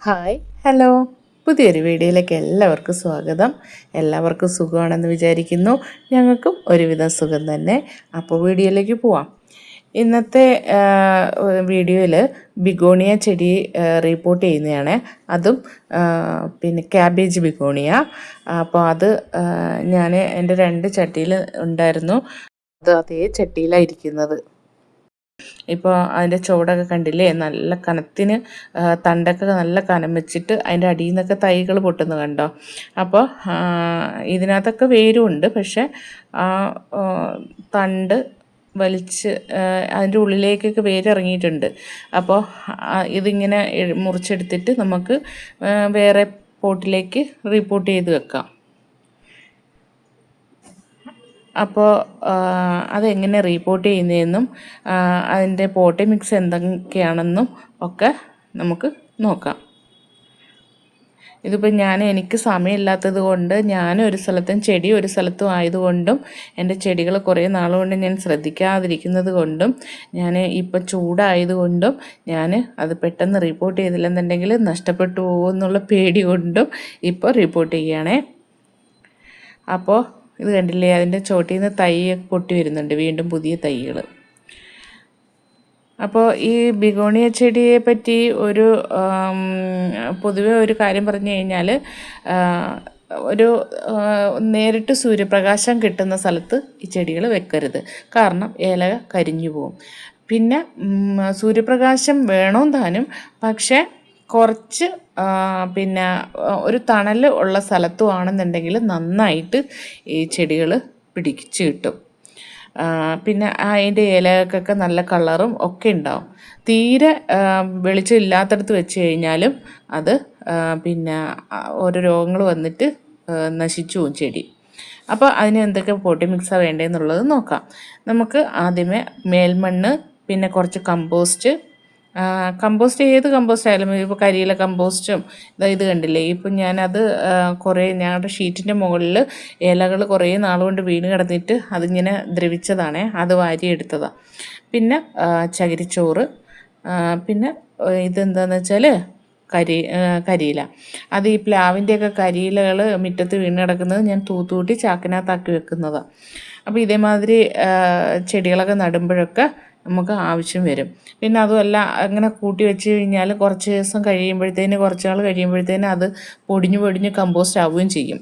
Hi hello പുതിയൊരു വീഡിയോയിലേക്ക് എല്ലാവർക്കും സ്വാഗതം. എല്ലാവർക്കും സുഖമാണെന്ന് വിചാരിക്കുന്നു. ഞങ്ങൾക്കും ഒരുവിധം സുഖം തന്നെ. അപ്പോൾ വീഡിയോയിലേക്ക് പോവാം. ഇന്നത്തെ വീഡിയോയിൽ ബിഗോണിയ ചെടി റിപ്പോർട്ട് ചെയ്യുന്നതാണ്. അതും പിന്നെ ക്യാബേജ് ബിഗോണിയ. അപ്പോൾ അത് ഞാൻ എൻ്റെ 2 ചട്ടിയിൽ ഉണ്ടായിരുന്നു. അത് അതേ ചട്ടിയിലാണ് ഇരിക്കുന്നത്. ഇപ്പോൾ അതിൻ്റെ ചുവടൊക്കെ കണ്ടില്ലേ, നല്ല കനത്തിന് തണ്ടൊക്കെ നല്ല കനം വെച്ചിട്ട് അതിൻ്റെ അടിയിൽ നിന്നൊക്കെ തൈകൾ പൊട്ടുന്നത് കണ്ടോ. അപ്പോൾ ഇതിനകത്തൊക്കെ വേരുമുണ്ട്, പക്ഷേ ആ തണ്ട് വലിച്ച് അതിൻ്റെ ഉള്ളിലേക്കൊക്കെ വേരിറങ്ങിയിട്ടുണ്ട്. അപ്പോൾ ഇതിങ്ങനെ മുറിച്ചെടുത്തിട്ട് നമുക്ക് വേറെ പോട്ടിലേക്ക് റിപ്പോർട്ട് ചെയ്ത് വെക്കാം. അപ്പോൾ അതെങ്ങനെ റിപ്പോർട്ട് ചെയ്യുന്നതെന്നും അതിൻ്റെ പോട്ടി മിക്സ് എന്തൊക്കെയാണെന്നും ഒക്കെ നമുക്ക് നോക്കാം. ഇതിപ്പോൾ എനിക്ക് സമയമില്ലാത്തത് കൊണ്ട് ഒരു സ്ഥലത്തും ചെടി ഒരു സ്ഥലത്തും ആയതുകൊണ്ടും എൻ്റെ ചെടികൾ കുറേ നാളുകൊണ്ട് ഞാൻ ശ്രദ്ധിക്കാതിരിക്കുന്നത് കൊണ്ടും ഇപ്പം ചൂടായതുകൊണ്ടും അത് പെട്ടെന്ന് റിപ്പോർട്ട് ചെയ്തില്ലെന്നുണ്ടെങ്കിൽ നഷ്ടപ്പെട്ടു പോകുമെന്നുള്ള പേടി കൊണ്ടും ഇപ്പോൾ റിപ്പോർട്ട് ചെയ്യുകയാണേ. അപ്പോൾ ഇത് കണ്ടില്ലേ, അതിൻ്റെ ചോട്ടിൽ നിന്ന് തൈയൊക്കെ പൊട്ടി വരുന്നുണ്ട്, വീണ്ടും പുതിയ തൈകൾ. അപ്പോൾ ഈ ബിഗോണിയ ചെടിയെ പറ്റി പൊതുവെ ഒരു കാര്യം പറഞ്ഞു കഴിഞ്ഞാൽ, നേരിട്ട് സൂര്യപ്രകാശം കിട്ടുന്ന സ്ഥലത്ത് ഈ ചെടികൾ വെക്കരുത്. കാരണം ഇല കരിഞ്ഞു പോവും. പിന്നെ സൂര്യപ്രകാശം വേണം താനും, പക്ഷേ കുറച്ച് ഒരു തണൽ ഉള്ള സ്ഥലത്തും ആണെന്നുണ്ടെങ്കിൽ നന്നായിട്ട് ഈ ചെടികൾ പിടിച്ച് കിട്ടും. പിന്നെ അതിൻ്റെ ഇലകൾക്കൊക്കെ നല്ല കളറും ഒക്കെ ഉണ്ടാവും. തീരെ വെളിച്ചം ഇല്ലാത്തടത്ത് വെച്ച് കഴിഞ്ഞാലും അത് ഓരോ രോഗങ്ങൾ വന്നിട്ട് നശിച്ചു പോകും ചെടി. അപ്പോൾ അതിന് എന്തൊക്കെ പോട്ടി മിക്സാണ് വേണ്ടതെന്നുള്ളത് നോക്കാം. നമുക്ക് ആദ്യമേ മേൽമണ്ണ്, പിന്നെ കുറച്ച് കമ്പോസ്റ്റ് ഏത് കമ്പോസ്റ്റ് ആയാലും, ഇപ്പോൾ കരിയില കമ്പോസ്റ്റും ഇത് കണ്ടില്ലേ. ഇപ്പം ഞാനത് ഞങ്ങളുടെ ഷീറ്റിൻ്റെ മുകളിൽ ഇലകൾ കുറേ നാളുകൊണ്ട് വീണ് കിടന്നിട്ട് അതിങ്ങനെ ദ്രവിച്ചതാണേ, അത് വാരിയെടുത്തതാണ്. പിന്നെ ചകിരിച്ചോറ്, പിന്നെ ഇതെന്താണെന്ന് വെച്ചാൽ കരിയില. അത് ഈ പ്ലാവിൻ്റെയൊക്കെ കരിയിലകൾ മുറ്റത്ത് വീണ് കിടക്കുന്നത് ഞാൻ തൂത്തുകൂട്ടി ചാക്കിനകത്താക്കി വെക്കുന്നതാണ്. അപ്പോൾ ഇതേമാതിരി ചെടികളൊക്കെ നടുമ്പോഴൊക്കെ നമുക്ക് ആവശ്യം വരും. പിന്നെ അതുമല്ല, അങ്ങനെ കൂട്ടി വെച്ച് കഴിഞ്ഞാൽ കുറച്ച് ദിവസം കുറച്ച് നാൾ കഴിയുമ്പോഴത്തേന് അത് പൊടിഞ്ഞ് കമ്പോസ്റ്റ് ആവുകയും ചെയ്യും.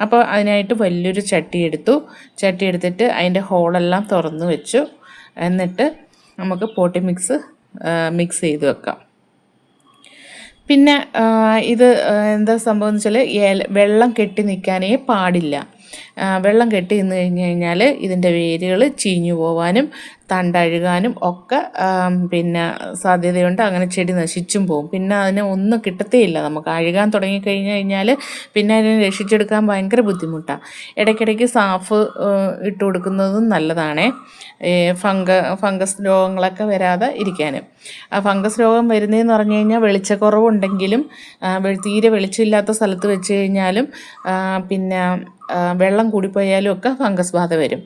അപ്പോൾ അതിനായിട്ട് വലിയൊരു ചട്ടി എടുത്തിട്ട് അതിൻ്റെ ഹോളെല്ലാം തുറന്ന് വെച്ചു. എന്നിട്ട് നമുക്ക് പോട്ടി മിക്സ് ചെയ്ത് വെക്കാം. പിന്നെ ഇത് എന്താ സംഭവം എന്ന് വെച്ചാൽ, വെള്ളം കെട്ടി നിൽക്കാനേ പാടില്ല. വെള്ളം കെട്ടി നിന്ന് കഴിഞ്ഞാൽ ഇതിൻ്റെ വേരുകൾ ചീഞ്ഞു പോവാനും തണ്ടഴുകാനും ഒക്കെ സാധ്യതയുണ്ട്. അങ്ങനെ ചെടി നശിച്ചും പോകും. പിന്നെ അതിനെ ഒന്നും കിട്ടത്തേയില്ല. നമുക്ക് അഴുകാൻ തുടങ്ങിക്കഴിഞ്ഞ് കഴിഞ്ഞാൽ പിന്നെ അതിനെ രക്ഷിച്ചെടുക്കാൻ ഭയങ്കര ബുദ്ധിമുട്ടാണ്. ഇടയ്ക്കിടയ്ക്ക് സാഫ് ഇട്ട് കൊടുക്കുന്നതും നല്ലതാണേ, ഫംഗസ് രോഗങ്ങളൊക്കെ വരാതെ ഇരിക്കാനും. ഫംഗസ് രോഗം വരുന്നതെന്ന് പറഞ്ഞു കഴിഞ്ഞാൽ, വെളിച്ചക്കുറവുണ്ടെങ്കിലും തീരെ വെളിച്ചമില്ലാത്ത സ്ഥലത്ത് വെച്ച് കഴിഞ്ഞാലും വെള്ളം കൂടിപ്പോയാലും ഒക്കെ ഫംഗസ് ബാധ വരും.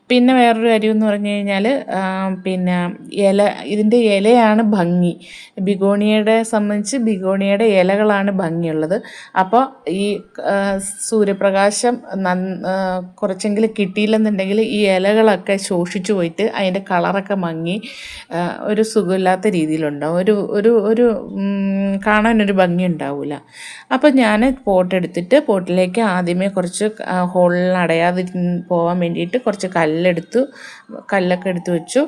പിന്നെ വേറൊരു കാര്യം എന്ന് പറഞ്ഞു കഴിഞ്ഞാൽ, ഇതിൻ്റെ ഇലയാണ് ഭംഗി. ബിഗോണിയയുടെ സംബന്ധിച്ച് ബിഗോണിയയുടെ ഇലകളാണ് ഭംഗിയുള്ളത്. അപ്പോൾ ഈ സൂര്യപ്രകാശം കുറച്ചെങ്കിലും കിട്ടിയില്ലെന്നുണ്ടെങ്കിൽ ഈ ഇലകളൊക്കെ ശോഷിച്ചു പോയിട്ട് അതിൻ്റെ കളറൊക്കെ മങ്ങി ഒരു സുഖമില്ലാത്ത രീതിയിലുണ്ടാവും. ഒരു കാണാനൊരു ഭംഗി ഉണ്ടാവില്ല. അപ്പോൾ ഞാൻ പോട്ടിലേക്ക് ആദ്യമേ കുറച്ച് ഹോളിൽ അടയാതെ പോകാൻ വേണ്ടിയിട്ട് കുറച്ച് കല്ലൊക്കെ എടുത്ത് വെച്ചു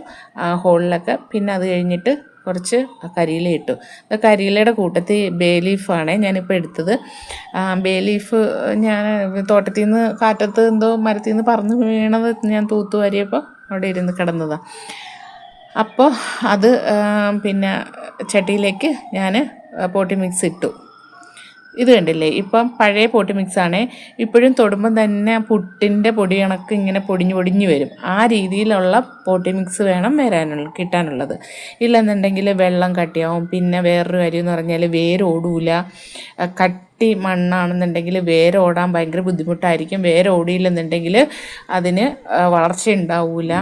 ഹോളിലൊക്കെ. പിന്നെ അത് കഴിഞ്ഞിട്ട് കുറച്ച് കരിയില ഇട്ടു. കരിയിലയുടെ കൂട്ടത്തിൽ ബേ ലീഫാണ് ഞാനിപ്പോൾ എടുത്തത്. ബേ ലീഫ് ഞാൻ തോട്ടത്തിൽ നിന്ന് കാറ്റത്ത് എന്തോ മരത്തിൽ നിന്ന് പറന്ന് വീണത് ഞാൻ തൂത്തു വാരിയപ്പോൾ അവിടെ ഇരുന്ന് കിടന്നതാണ്. അപ്പോൾ അത് ചട്ടിയിലേക്ക് ഞാൻ പോട്ടി മിക്സ് ഇട്ടു. ഇത് കണ്ടില്ലേ, ഇപ്പം പഴയ പോട്ടി മിക്സാണ്. ഇപ്പോഴും തൊടുമ്പം തന്നെ പുട്ടിൻ്റെ പൊടി കണക്ക് ഇങ്ങനെ പൊടിഞ്ഞു വരും. ആ രീതിയിലുള്ള പോട്ടി മിക്സ് വേണം കിട്ടാനുള്ളത്. ഇല്ലെന്നുണ്ടെങ്കിൽ വെള്ളം കട്ടിയാവും. പിന്നെ വേറൊരു കാര്യം എന്ന് പറഞ്ഞാൽ വേരോടൂല. കട്ടി മണ്ണാണെന്നുണ്ടെങ്കിൽ വേരോടാൻ ഭയങ്കര ബുദ്ധിമുട്ടായിരിക്കും. വേരോടിയില്ലെന്നുണ്ടെങ്കിൽ അതിന് വളർച്ച ഉണ്ടാവില്ല.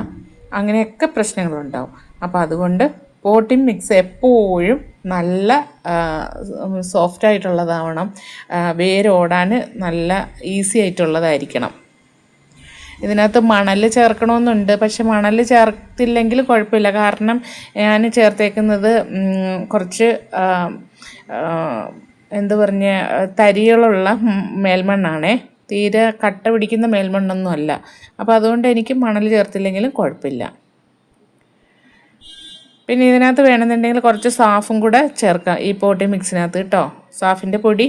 അങ്ങനെയൊക്കെ പ്രശ്നങ്ങളുണ്ടാവും. അപ്പോൾ അതുകൊണ്ട് പോട്ടിംഗ് മിക്സ് എപ്പോഴും നല്ല സോഫ്റ്റായിട്ടുള്ളതാവണം, വേരോടാൻ നല്ല ഈസി ആയിട്ടുള്ളതായിരിക്കണം. ഇതിനകത്ത് മണൽ ചേർക്കണമെന്നുണ്ട്, പക്ഷെ മണൽ ചേർത്തില്ലെങ്കിൽ കുഴപ്പമില്ല. കാരണം ഞാൻ ചേർത്തേക്കുന്നത് കുറച്ച് എന്ത് പറഞ്ഞ തരികളുള്ള മേൽമണ്ണാണേ, തീരെ കട്ട പിടിക്കുന്ന മേൽമണ്ണൊന്നും അല്ല. അപ്പോൾ അതുകൊണ്ട് എനിക്ക് മണൽ ചേർത്തില്ലെങ്കിലും കുഴപ്പമില്ല. പിന്നെ ഇതിനകത്ത് വേണമെന്നുണ്ടെങ്കിൽ കുറച്ച് സാഫും കൂടെ ചേർക്കാം ഈ പോട്ടി മിക്സിനകത്ത് കേട്ടോ. സാഫിൻ്റെ പൊടി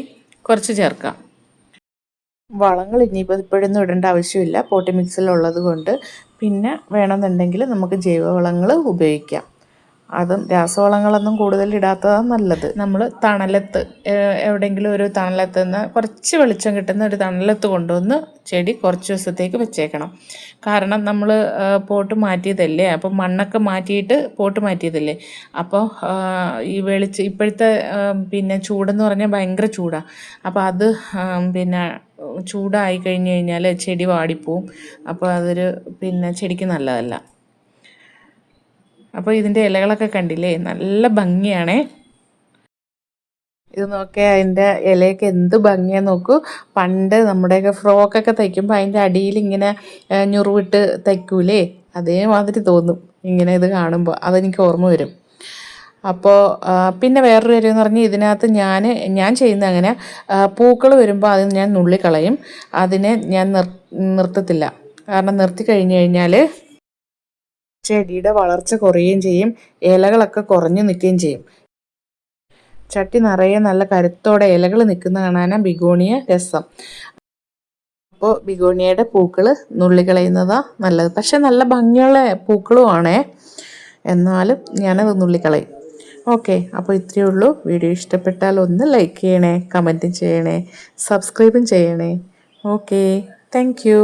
കുറച്ച് ചേർക്കാം. വളങ്ങൾ ഇനിയിപ്പോൾ ഇപ്പോഴൊന്നും ഇടേണ്ട ആവശ്യമില്ല, പോട്ടി മിക്സിലുള്ളത് കൊണ്ട്. പിന്നെ വേണമെന്നുണ്ടെങ്കിൽ നമുക്ക് ജൈവവളങ്ങൾ ഉപയോഗിക്കാം. അതും രാസവളങ്ങളൊന്നും കൂടുതൽ ഇടാത്തതാണ് നല്ലത്. നമ്മൾ തണലത്ത് എവിടെയെങ്കിലും ഒരു തണലത്ത് നിന്ന് കുറച്ച് വെളിച്ചം കിട്ടുന്ന ഒരു തണലത്ത് കൊണ്ടുവന്ന് ചെടി കുറച്ച് ദിവസത്തേക്ക് വെച്ചേക്കണം. കാരണം നമ്മൾ പോട്ട് മാറ്റിയതല്ലേ, അപ്പം മണ്ണൊക്കെ മാറ്റിയിട്ട് പോട്ട് മാറ്റിയതല്ലേ. അപ്പോൾ ഈ ഇപ്പോഴത്തെ പിന്നെ ചൂടെന്ന് പറഞ്ഞാൽ ഭയങ്കര ചൂടാണ്. അപ്പോൾ അത് പിന്നെ ചൂടായി കഴിഞ്ഞ് കഴിഞ്ഞാൽ ചെടി വാടിപ്പോവും. അപ്പോൾ അതൊരു പിന്നെ ചെടിക്ക് നല്ലതല്ല. അപ്പോൾ ഇതിൻ്റെ ഇലകളൊക്കെ കണ്ടില്ലേ, നല്ല ഭംഗിയാണേ. ഇത് നോക്കിയാൽ അതിൻ്റെ ഇലയൊക്കെ എന്ത് ഭംഗിയാന്ന് നോക്കൂ. പണ്ട് നമ്മുടെയൊക്കെ ഫ്രോക്കൊക്കെ തയ്ക്കുമ്പോൾ അതിൻ്റെ അടിയിൽ ഇങ്ങനെ ഞുറുവിട്ട് തയ്ക്കൂലേ, അതേമാതിരി തോന്നും ഇങ്ങനെ ഇത് കാണുമ്പോൾ. അതെനിക്ക് ഓർമ്മ വരും. അപ്പോൾ പിന്നെ വേറൊരു കാര്യം എന്ന് പറഞ്ഞാൽ ഇതിനകത്ത് ഞാൻ ചെയ്യുന്ന അങ്ങനെ പൂക്കൾ വരുമ്പോൾ അത് ഞാൻ നുള്ളിക്കളയും. അതിനെ ഞാൻ നിർത്തത്തില്ല. കാരണം നിർത്തി കഴിഞ്ഞ് കഴിഞ്ഞാൽ ചെടിയുടെ വളർച്ച കുറയുകയും ചെയ്യും, ഇലകളൊക്കെ കുറഞ്ഞു നിൽക്കുകയും ചെയ്യും. ചട്ടി നിറയെ നല്ല കരുത്തോടെ ഇലകൾ നിൽക്കുന്ന കാണാനാണ് ബിഗോണിയ രസം. അപ്പോൾ ബിഗോണിയയുടെ പൂക്കൾ നുള്ളിക്കളയുന്നതാണ് നല്ലത്. പക്ഷെ നല്ല ഭംഗിയുള്ള പൂക്കളും ആണേ, എന്നാലും ഞാനത് നുള്ളിക്കളയും. ഓക്കെ, അപ്പോൾ ഇത്രയേ ഉള്ളൂ. വീഡിയോ ഇഷ്ടപ്പെട്ടാൽ ഒന്ന് ലൈക്ക് ചെയ്യണേ, കമൻറ്റും ചെയ്യണേ, സബ്സ്ക്രൈബും ചെയ്യണേ. Okay, thank you.